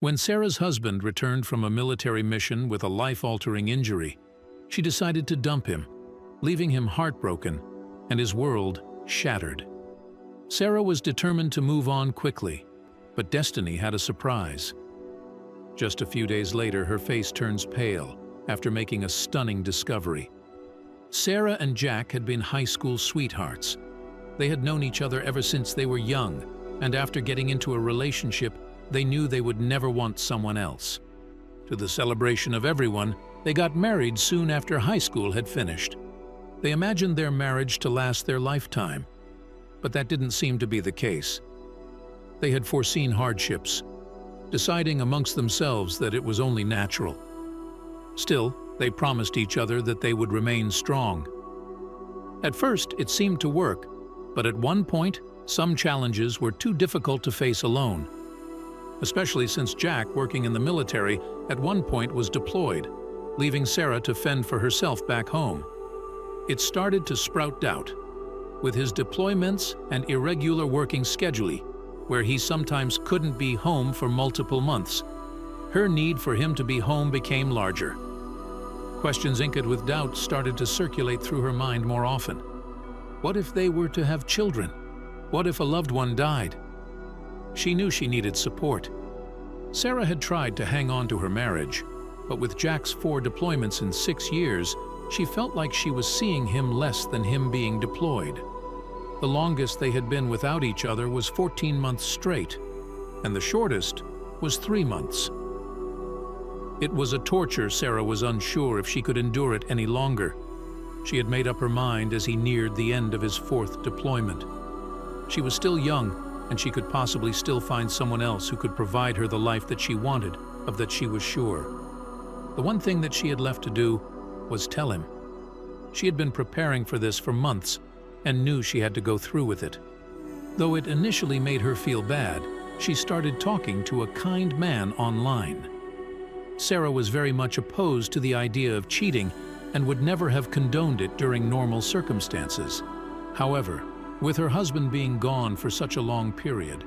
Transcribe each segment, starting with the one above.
When Sarah's husband returned from a military mission with a life-altering injury, she decided to dump him, leaving him heartbroken and his world shattered. Sarah was determined to move on quickly, but destiny had a surprise. Just a few days later, her face turns pale after making a stunning discovery. Sarah and Jack had been high school sweethearts. They had known each other ever since they were young, and after getting into a relationship, they knew they would never want someone else. To the celebration of everyone, they got married soon after high school had finished. They imagined their marriage to last their lifetime, but that didn't seem to be the case. They had foreseen hardships, deciding amongst themselves that it was only natural. Still, they promised each other that they would remain strong. At first, it seemed to work, but at one point, some challenges were too difficult to face alone. Especially since Jack, working in the military, at one point was deployed, leaving Sarah to fend for herself back home. It started to sprout doubt. With his deployments and irregular working schedule, where he sometimes couldn't be home for multiple months, her need for him to be home became larger. Questions inked with doubt started to circulate through her mind more often. What if they were to have children? What if a loved one died? She knew she needed support. Sarah had tried to hang on to her marriage, but with Jack's 4 deployments in 6 years, she felt like she was seeing him less than him being deployed. The longest they had been without each other was 14 months straight, and the shortest was 3 months. It was a torture Sarah was unsure if she could endure it any longer. She had made up her mind as he neared the end of his 4th deployment. She was still young, and she could possibly still find someone else who could provide her the life that she wanted, of that she was sure. The one thing that she had left to do was tell him. She had been preparing for this for months and knew she had to go through with it. Though it initially made her feel bad, she started talking to a kind man online. Sarah was very much opposed to the idea of cheating and would never have condoned it during normal circumstances. However, with her husband being gone for such a long period,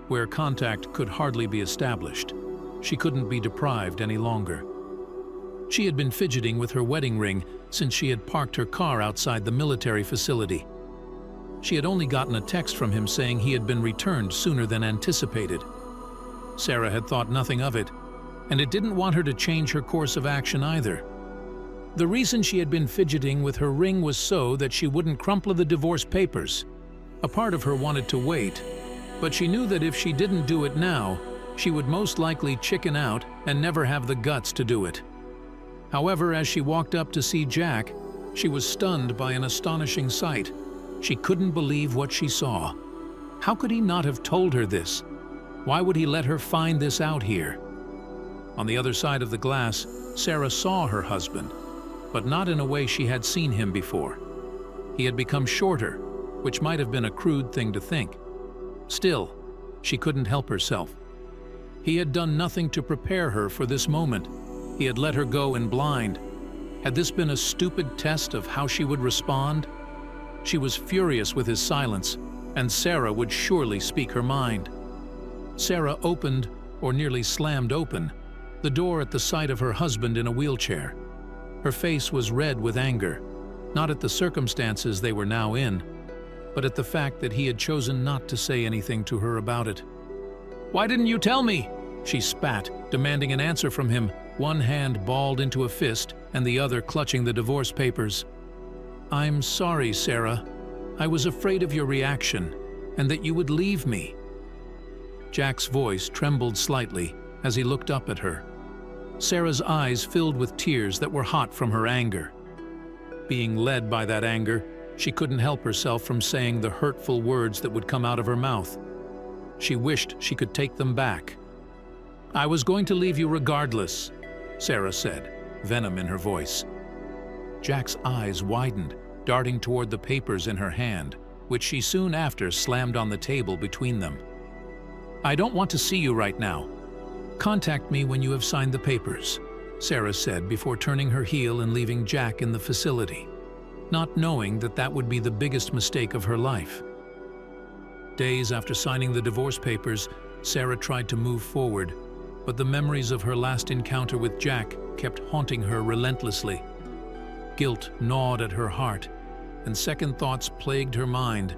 where contact could hardly be established, she couldn't be deprived any longer. She had been fidgeting with her wedding ring since she had parked her car outside the military facility. She had only gotten a text from him saying he had been returned sooner than anticipated. Sarah had thought nothing of it, and it didn't want her to change her course of action either. The reason she had been fidgeting with her ring was so that she wouldn't crumple the divorce papers. A part of her wanted to wait, but she knew that if she didn't do it now, she would most likely chicken out and never have the guts to do it. However, as she walked up to see Jack, she was stunned by an astonishing sight. She couldn't believe what she saw. How could he not have told her this? Why would he let her find this out here? On the other side of the glass, Sarah saw her husband, but not in a way she had seen him before. He had become shorter, which might have been a crude thing to think. Still, she couldn't help herself. He had done nothing to prepare her for this moment. He had let her go in blind. Had this been a stupid test of how she would respond? She was furious with his silence, and Sarah would surely speak her mind. Sarah opened, or nearly slammed open, the door at the sight of her husband in a wheelchair. Her face was red with anger, not at the circumstances they were now in, but at the fact that he had chosen not to say anything to her about it. "Why didn't you tell me?" she spat, demanding an answer from him, one hand balled into a fist and the other clutching the divorce papers. "I'm sorry, Sarah. I was afraid of your reaction, and that you would leave me." Jack's voice trembled slightly as he looked up at her. Sarah's eyes filled with tears that were hot from her anger. Being led by that anger, she couldn't help herself from saying the hurtful words that would come out of her mouth. She wished she could take them back. "I was going to leave you regardless," Sarah said, venom in her voice. Jack's eyes widened, darting toward the papers in her hand, which she soon after slammed on the table between them. "I don't want to see you right now. Contact me when you have signed the papers," Sarah said before turning her heel and leaving Jack in the facility, not knowing that that would be the biggest mistake of her life. Days after signing the divorce papers, Sarah tried to move forward, but the memories of her last encounter with Jack kept haunting her relentlessly. Guilt gnawed at her heart, and second thoughts plagued her mind.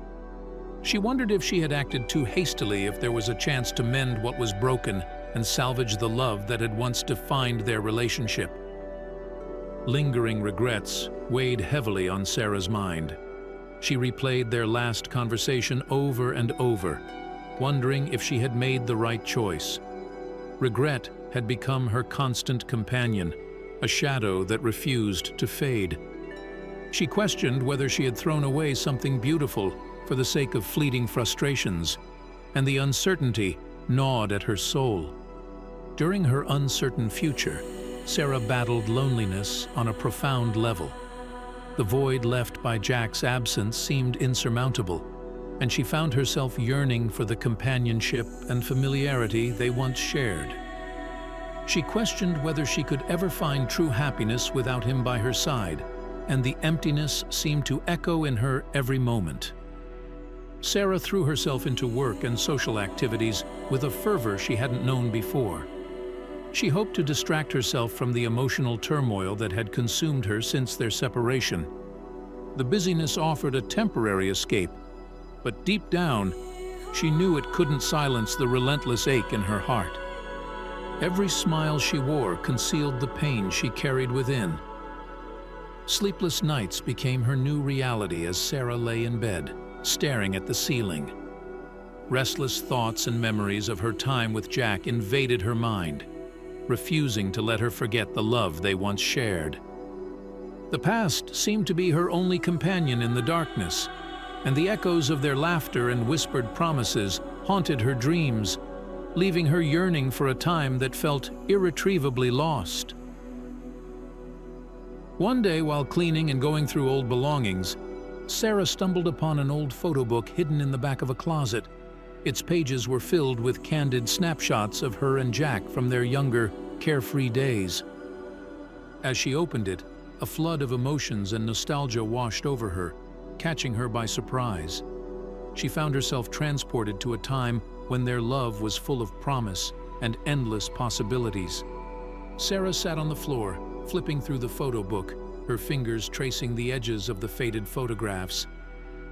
She wondered if she had acted too hastily, if there was a chance to mend what was broken and salvage the love that had once defined their relationship. Lingering regrets weighed heavily on Sarah's mind. She replayed their last conversation over and over, wondering if she had made the right choice. Regret had become her constant companion, a shadow that refused to fade. She questioned whether she had thrown away something beautiful for the sake of fleeting frustrations, and the uncertainty gnawed at her soul. During her uncertain future, Sarah battled loneliness on a profound level. The void left by Jack's absence seemed insurmountable, and she found herself yearning for the companionship and familiarity they once shared. She questioned whether she could ever find true happiness without him by her side, and the emptiness seemed to echo in her every moment. Sarah threw herself into work and social activities with a fervor she hadn't known before. She hoped to distract herself from the emotional turmoil that had consumed her since their separation. The busyness offered a temporary escape, but deep down, she knew it couldn't silence the relentless ache in her heart. Every smile she wore concealed the pain she carried within. Sleepless nights became her new reality as Sarah lay in bed, staring at the ceiling. Restless thoughts and memories of her time with Jack invaded her mind, refusing to let her forget the love they once shared. The past seemed to be her only companion in the darkness, and the echoes of their laughter and whispered promises haunted her dreams, leaving her yearning for a time that felt irretrievably lost. One day, while cleaning and going through old belongings, Sarah stumbled upon an old photo book hidden in the back of a closet. Its pages were filled with candid snapshots of her and Jack from their younger, carefree days. As she opened it, a flood of emotions and nostalgia washed over her, catching her by surprise. She found herself transported to a time when their love was full of promise and endless possibilities. Sarah sat on the floor, flipping through the photo book, her fingers tracing the edges of the faded photographs.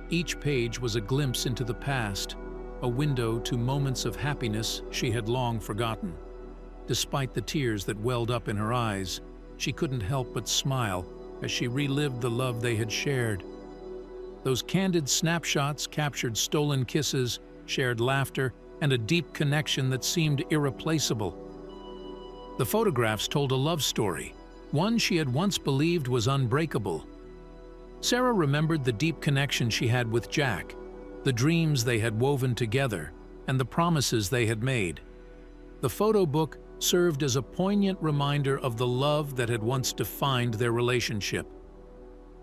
Each page was a glimpse into the past, a window to moments of happiness she had long forgotten. Despite the tears that welled up in her eyes, she couldn't help but smile as she relived the love they had shared. Those candid snapshots captured stolen kisses, shared laughter, and a deep connection that seemed irreplaceable. The photographs told a love story, one she had once believed was unbreakable. Sarah remembered the deep connection she had with Jack, the dreams they had woven together, and the promises they had made. The photo book served as a poignant reminder of the love that had once defined their relationship.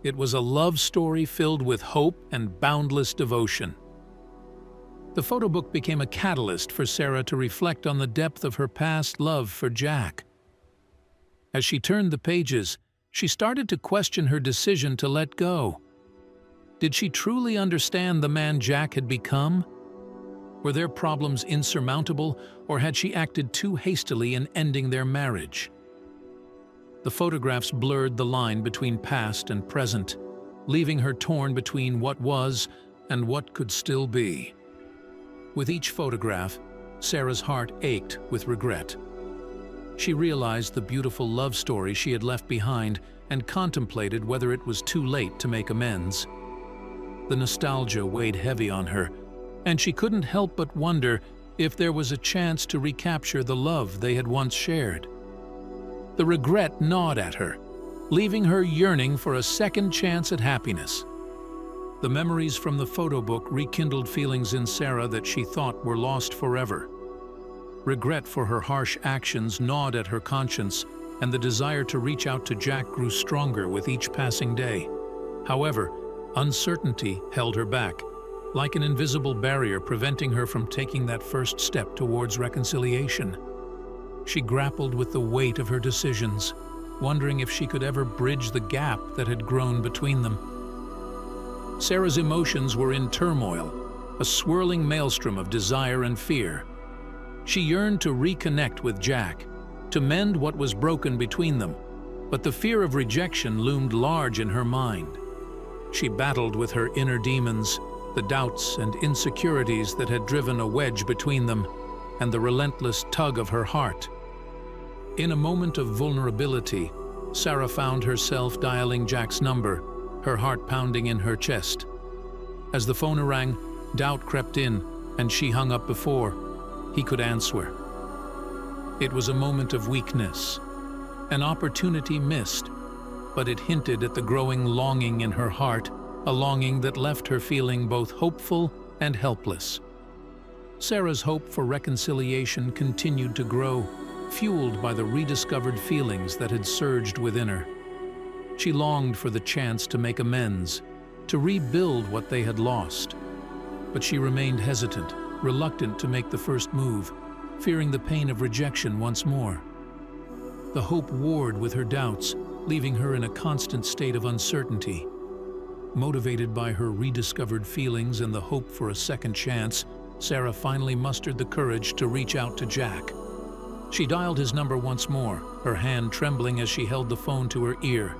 It was a love story filled with hope and boundless devotion. The photo book became a catalyst for Sarah to reflect on the depth of her past love for Jack. As she turned the pages, she started to question her decision to let go. Did she truly understand the man Jack had become? Were their problems insurmountable, or had she acted too hastily in ending their marriage? The photographs blurred the line between past and present, leaving her torn between what was and what could still be. With each photograph, Sarah's heart ached with regret. She realized the beautiful love story she had left behind and contemplated whether it was too late to make amends. The nostalgia weighed heavy on her, and she couldn't help but wonder if there was a chance to recapture the love they had once shared. The regret gnawed at her, leaving her yearning for a second chance at happiness. The memories from the photo book rekindled feelings in Sarah that she thought were lost forever. Regret for her harsh actions gnawed at her conscience, and the desire to reach out to Jack grew stronger with each passing day. However, uncertainty held her back, like an invisible barrier preventing her from taking that first step towards reconciliation. She grappled with the weight of her decisions, wondering if she could ever bridge the gap that had grown between them. Sarah's emotions were in turmoil, a swirling maelstrom of desire and fear. She yearned to reconnect with Jack, to mend what was broken between them, but the fear of rejection loomed large in her mind. She battled with her inner demons, the doubts and insecurities that had driven a wedge between them, and the relentless tug of her heart. In a moment of vulnerability, Sarah found herself dialing Jack's number, her heart pounding in her chest. As the phone rang, doubt crept in, and she hung up before he could answer. It was a moment of weakness, an opportunity missed, but it hinted at the growing longing in her heart, a longing that left her feeling both hopeful and helpless. Sarah's hope for reconciliation continued to grow, fueled by the rediscovered feelings that had surged within her. She longed for the chance to make amends, to rebuild what they had lost. But she remained hesitant, reluctant to make the first move, fearing the pain of rejection once more. The hope warred with her doubts, leaving her in a constant state of uncertainty. Motivated by her rediscovered feelings and the hope for a second chance, Sarah finally mustered the courage to reach out to Jack. She dialed his number once more, her hand trembling as she held the phone to her ear.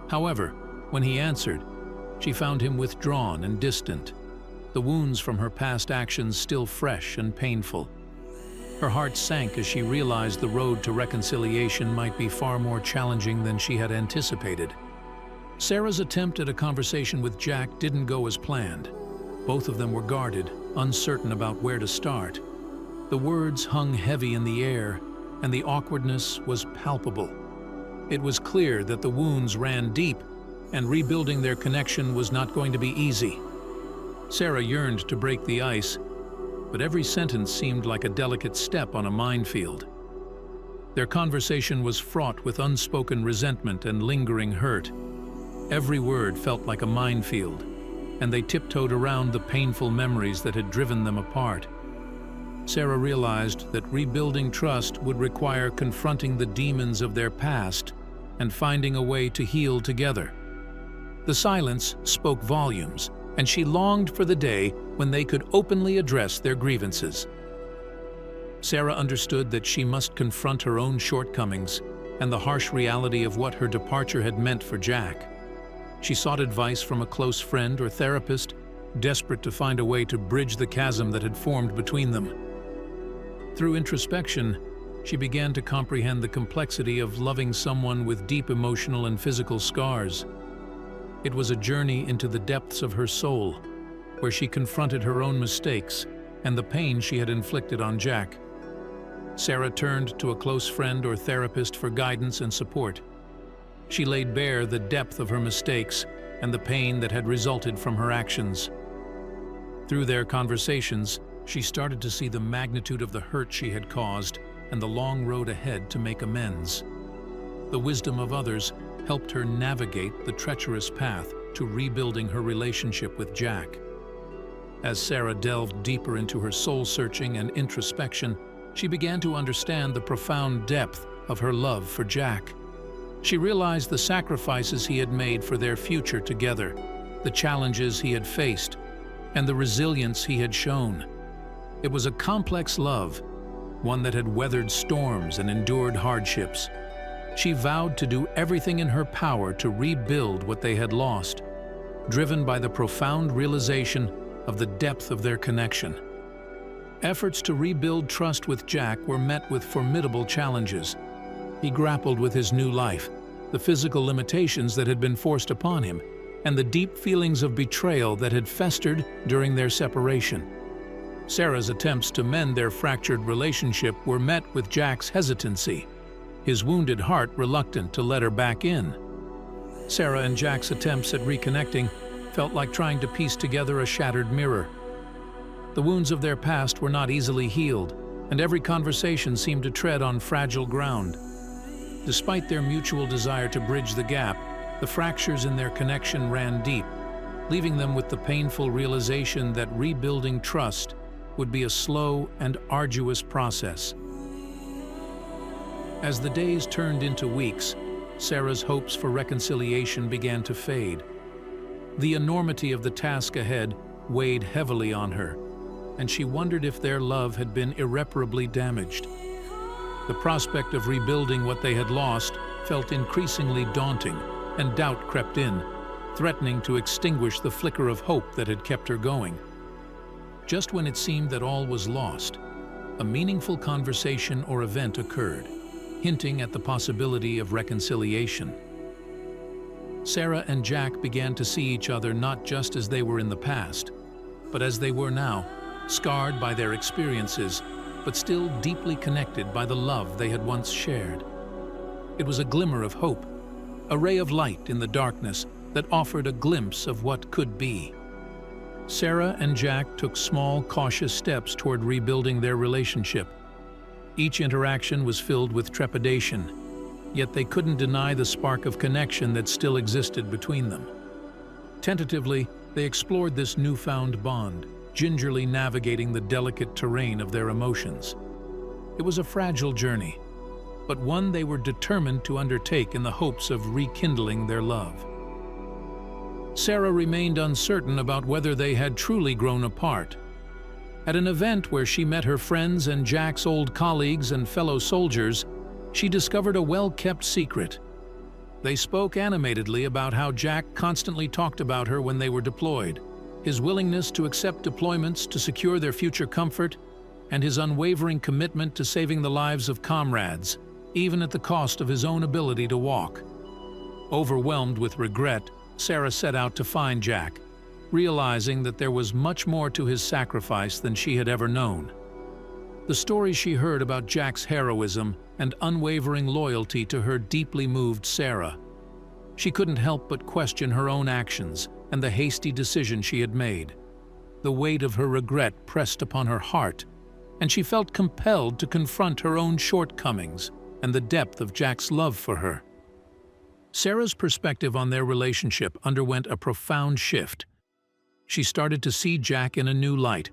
However, when he answered, she found him withdrawn and distant, the wounds from her past actions still fresh and painful. Her heart sank as she realized the road to reconciliation might be far more challenging than she had anticipated. Sarah's attempt at a conversation with Jack didn't go as planned. Both of them were guarded, uncertain about where to start. The words hung heavy in the air, and the awkwardness was palpable. It was clear that the wounds ran deep, and rebuilding their connection was not going to be easy. Sarah yearned to break the ice, but every sentence seemed like a delicate step on a minefield. Their conversation was fraught with unspoken resentment and lingering hurt. Every word felt like a minefield, and they tiptoed around the painful memories that had driven them apart. Sarah realized that rebuilding trust would require confronting the demons of their past and finding a way to heal together. The silence spoke volumes, and she longed for the day when they could openly address their grievances. Sarah understood that she must confront her own shortcomings and the harsh reality of what her departure had meant for Jack. She sought advice from a close friend or therapist, desperate to find a way to bridge the chasm that had formed between them. Through introspection, she began to comprehend the complexity of loving someone with deep emotional and physical scars. It was a journey into the depths of her soul, where she confronted her own mistakes and the pain she had inflicted on Jack. Sarah turned to a close friend or therapist for guidance and support. She laid bare the depth of her mistakes and the pain that had resulted from her actions. Through their conversations, she started to see the magnitude of the hurt she had caused and the long road ahead to make amends. The wisdom of others helped her navigate the treacherous path to rebuilding her relationship with Jack. As Sarah delved deeper into her soul-searching and introspection, she began to understand the profound depth of her love for Jack. She realized the sacrifices he had made for their future together, the challenges he had faced, and the resilience he had shown. It was a complex love, one that had weathered storms and endured hardships. She vowed to do everything in her power to rebuild what they had lost, driven by the profound realization of the depth of their connection. Efforts to rebuild trust with Jack were met with formidable challenges. He grappled with his new life, the physical limitations that had been forced upon him, and the deep feelings of betrayal that had festered during their separation. Sarah's attempts to mend their fractured relationship were met with Jack's hesitancy, his wounded heart reluctant to let her back in. Sarah and Jack's attempts at reconnecting felt like trying to piece together a shattered mirror. The wounds of their past were not easily healed, and every conversation seemed to tread on fragile ground. Despite their mutual desire to bridge the gap, the fractures in their connection ran deep, leaving them with the painful realization that rebuilding trust would be a slow and arduous process. As the days turned into weeks, Sarah's hopes for reconciliation began to fade. The enormity of the task ahead weighed heavily on her, and she wondered if their love had been irreparably damaged. The prospect of rebuilding what they had lost felt increasingly daunting, and doubt crept in, threatening to extinguish the flicker of hope that had kept her going. Just when it seemed that all was lost, a meaningful conversation or event occurred, hinting at the possibility of reconciliation. Sarah and Jack began to see each other not just as they were in the past, but as they were now, scarred by their experiences, but still deeply connected by the love they had once shared. It was a glimmer of hope, a ray of light in the darkness that offered a glimpse of what could be. Sarah and Jack took small, cautious steps toward rebuilding their relationship. Each interaction was filled with trepidation, yet they couldn't deny the spark of connection that still existed between them. Tentatively, they explored this newfound bond, gingerly navigating the delicate terrain of their emotions. It was a fragile journey, but one they were determined to undertake in the hopes of rekindling their love. Sarah remained uncertain about whether they had truly grown apart. At an event where she met her friends and Jack's old colleagues and fellow soldiers, she discovered a well-kept secret. They spoke animatedly about how Jack constantly talked about her when they were deployed, his willingness to accept deployments to secure their future comfort, and his unwavering commitment to saving the lives of comrades, even at the cost of his own ability to walk. Overwhelmed with regret, Sarah set out to find Jack, realizing that there was much more to his sacrifice than she had ever known. The stories she heard about Jack's heroism and unwavering loyalty to her deeply moved Sarah. She couldn't help but question her own actions and the hasty decision she had made. The weight of her regret pressed upon her heart, and she felt compelled to confront her own shortcomings and the depth of Jack's love for her. Sarah's perspective on their relationship underwent a profound shift. She started to see Jack in a new light,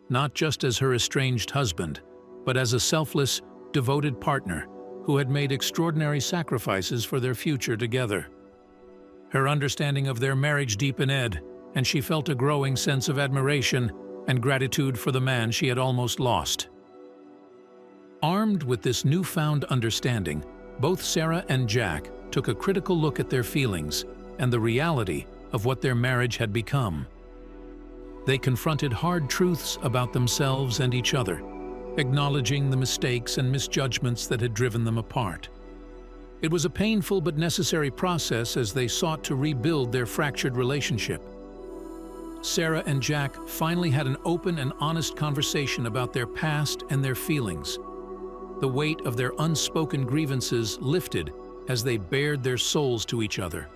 not just as her estranged husband, but as a selfless, devoted partner who had made extraordinary sacrifices for their future together. Her understanding of their marriage deepened, and she felt a growing sense of admiration and gratitude for the man she had almost lost. Armed with this newfound understanding, both Sarah and Jack took a critical look at their feelings and the reality of what their marriage had become. They confronted hard truths about themselves and each other, acknowledging the mistakes and misjudgments that had driven them apart. It was a painful but necessary process as they sought to rebuild their fractured relationship. Sarah and Jack finally had an open and honest conversation about their past and their feelings. The weight of their unspoken grievances lifted as they bared their souls to each other.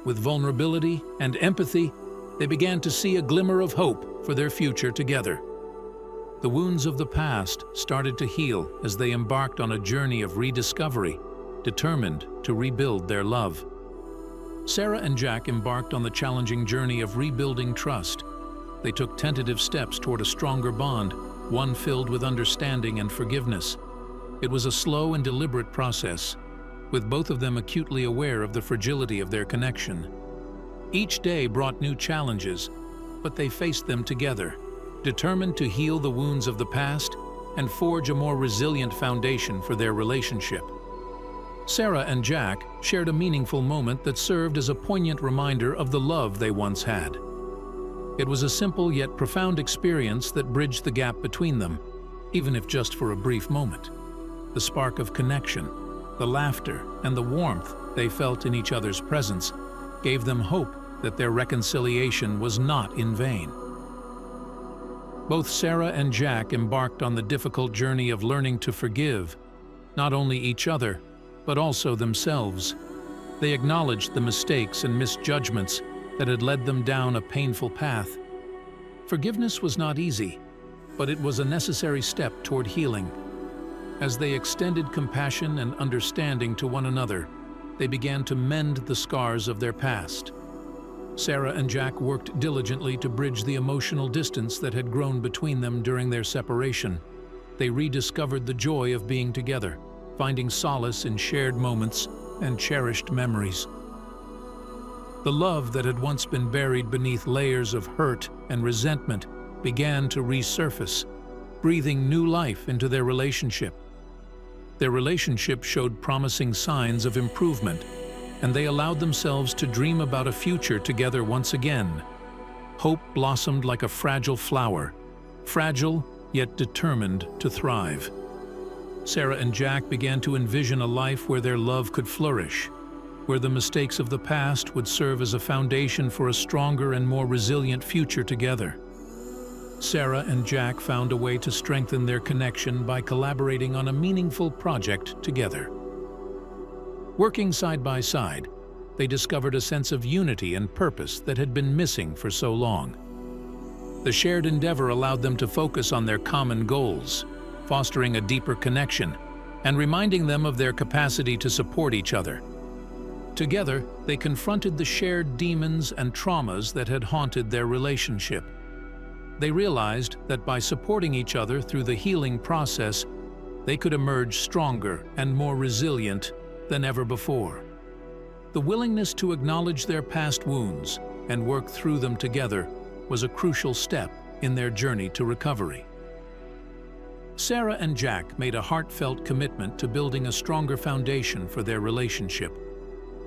With vulnerability and empathy, they began to see a glimmer of hope for their future together. The wounds of the past started to heal as they embarked on a journey of rediscovery, determined to rebuild their love. Sarah and Jack embarked on the challenging journey of rebuilding trust. They took tentative steps toward a stronger bond, one filled with understanding and forgiveness. It was a slow and deliberate process, with both of them acutely aware of the fragility of their connection. Each day brought new challenges, but they faced them together, determined to heal the wounds of the past and forge a more resilient foundation for their relationship. Sarah and Jack shared a meaningful moment that served as a poignant reminder of the love they once had. It was a simple yet profound experience that bridged the gap between them, even if just for a brief moment. The spark of connection, the laughter, and the warmth they felt in each other's presence gave them hope that their reconciliation was not in vain. Both Sarah and Jack embarked on the difficult journey of learning to forgive, not only each other, but also themselves. They acknowledged the mistakes and misjudgments that had led them down a painful path. Forgiveness was not easy, but it was a necessary step toward healing. As they extended compassion and understanding to one another, they began to mend the scars of their past. Sarah and Jack worked diligently to bridge the emotional distance that had grown between them during their separation. They rediscovered the joy of being together, finding solace in shared moments and cherished memories. The love that had once been buried beneath layers of hurt and resentment began to resurface, breathing new life into their relationship. Their relationship showed promising signs of improvement, and they allowed themselves to dream about a future together once again. Hope blossomed like a fragile flower, fragile yet determined to thrive. Sarah and Jack began to envision a life where their love could flourish, where the mistakes of the past would serve as a foundation for a stronger and more resilient future together. Sarah and Jack found a way to strengthen their connection by collaborating on a meaningful project together. Working side by side, they discovered a sense of unity and purpose that had been missing for so long. The shared endeavor allowed them to focus on their common goals, fostering a deeper connection and reminding them of their capacity to support each other. Together, they confronted the shared demons and traumas that had haunted their relationship. They realized that by supporting each other through the healing process, they could emerge stronger and more resilient than ever before. The willingness to acknowledge their past wounds and work through them together was a crucial step in their journey to recovery. Sarah and Jack made a heartfelt commitment to building a stronger foundation for their relationship.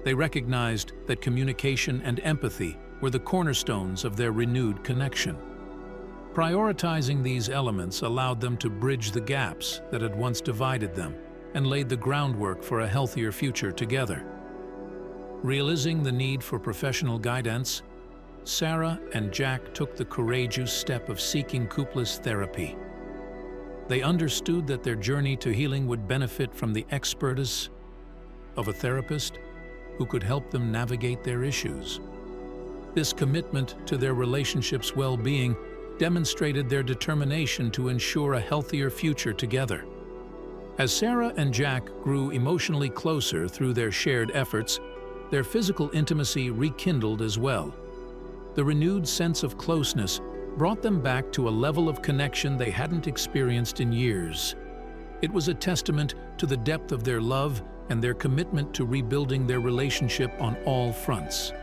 They recognized that communication and empathy were the cornerstones of their renewed connection. Prioritizing these elements allowed them to bridge the gaps that had once divided them and laid the groundwork for a healthier future together. Realizing the need for professional guidance, Sarah and Jack took the courageous step of seeking couples therapy. They understood that their journey to healing would benefit from the expertise of a therapist who could help them navigate their issues. This commitment to their relationship's well-being demonstrated their determination to ensure a healthier future together. As Sarah and Jack grew emotionally closer through their shared efforts, their physical intimacy rekindled as well. The renewed sense of closeness brought them back to a level of connection they hadn't experienced in years. It was a testament to the depth of their love and their commitment to rebuilding their relationship on all fronts.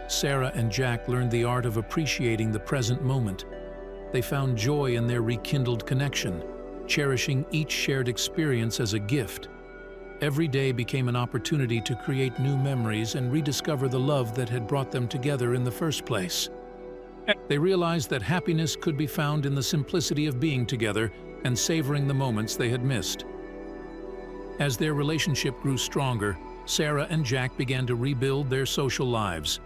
Sarah and Jack learned the art of appreciating the present moment. They found joy in their rekindled connection, cherishing each shared experience as a gift. Every day became an opportunity to create new memories and rediscover the love that had brought them together in the first place. They realized that happiness could be found in the simplicity of being together and savoring the moments they had missed. As their relationship grew stronger, Sarah and Jack began to rebuild their social lives.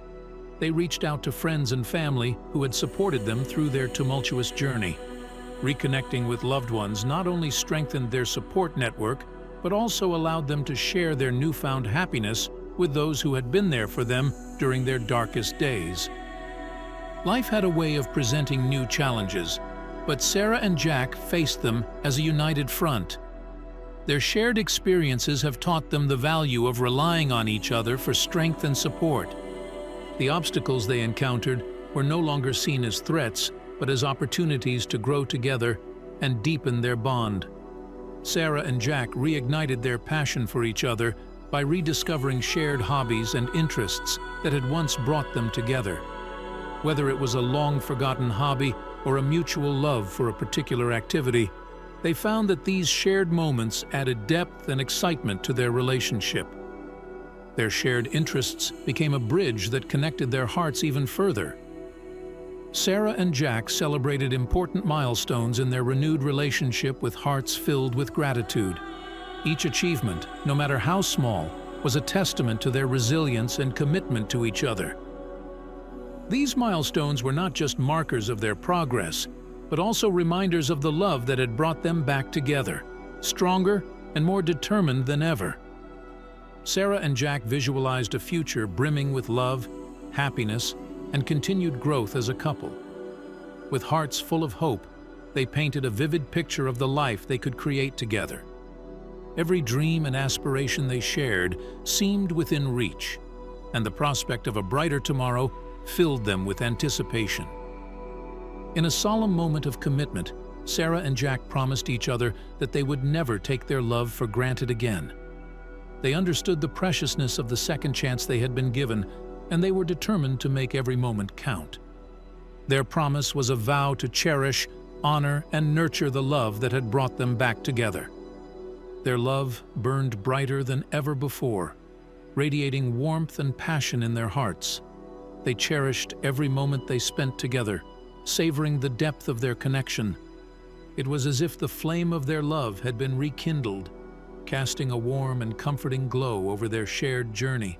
They reached out to friends and family who had supported them through their tumultuous journey. Reconnecting with loved ones not only strengthened their support network, but also allowed them to share their newfound happiness with those who had been there for them during their darkest days. Life had a way of presenting new challenges, but Sarah and Jack faced them as a united front. Their shared experiences have taught them the value of relying on each other for strength and support. The obstacles they encountered were no longer seen as threats, but as opportunities to grow together and deepen their bond. Sarah and Jack reignited their passion for each other by rediscovering shared hobbies and interests that had once brought them together. Whether it was a long-forgotten hobby or a mutual love for a particular activity, they found that these shared moments added depth and excitement to their relationship. Their shared interests became a bridge that connected their hearts even further. Sarah and Jack celebrated important milestones in their renewed relationship with hearts filled with gratitude. Each achievement, no matter how small, was a testament to their resilience and commitment to each other. These milestones were not just markers of their progress, but also reminders of the love that had brought them back together, stronger and more determined than ever. Sarah and Jack visualized a future brimming with love, happiness, and continued growth as a couple. With hearts full of hope, they painted a vivid picture of the life they could create together. Every dream and aspiration they shared seemed within reach, and the prospect of a brighter tomorrow filled them with anticipation. In a solemn moment of commitment, Sarah and Jack promised each other that they would never take their love for granted again. They understood the preciousness of the second chance they had been given, and they were determined to make every moment count. Their promise was a vow to cherish, honor, and nurture the love that had brought them back together. Their love burned brighter than ever before, radiating warmth and passion in their hearts. They cherished every moment they spent together, savoring the depth of their connection. It was as if the flame of their love had been rekindled, casting a warm and comforting glow over their shared journey.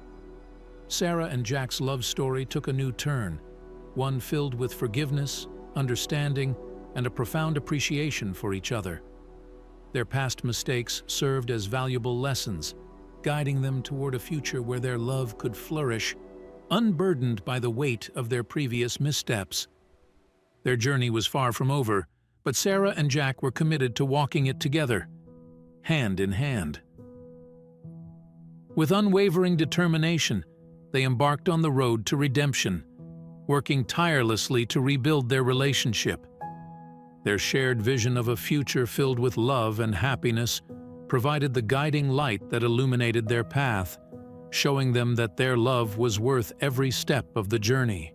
Sarah and Jack's love story took a new turn, one filled with forgiveness, understanding, and a profound appreciation for each other. Their past mistakes served as valuable lessons, guiding them toward a future where their love could flourish, unburdened by the weight of their previous missteps. Their journey was far from over, but Sarah and Jack were committed to walking it together, hand in hand. With unwavering determination, they embarked on the road to redemption, working tirelessly to rebuild their relationship. Their shared vision of a future filled with love and happiness provided the guiding light that illuminated their path, showing them that their love was worth every step of the journey.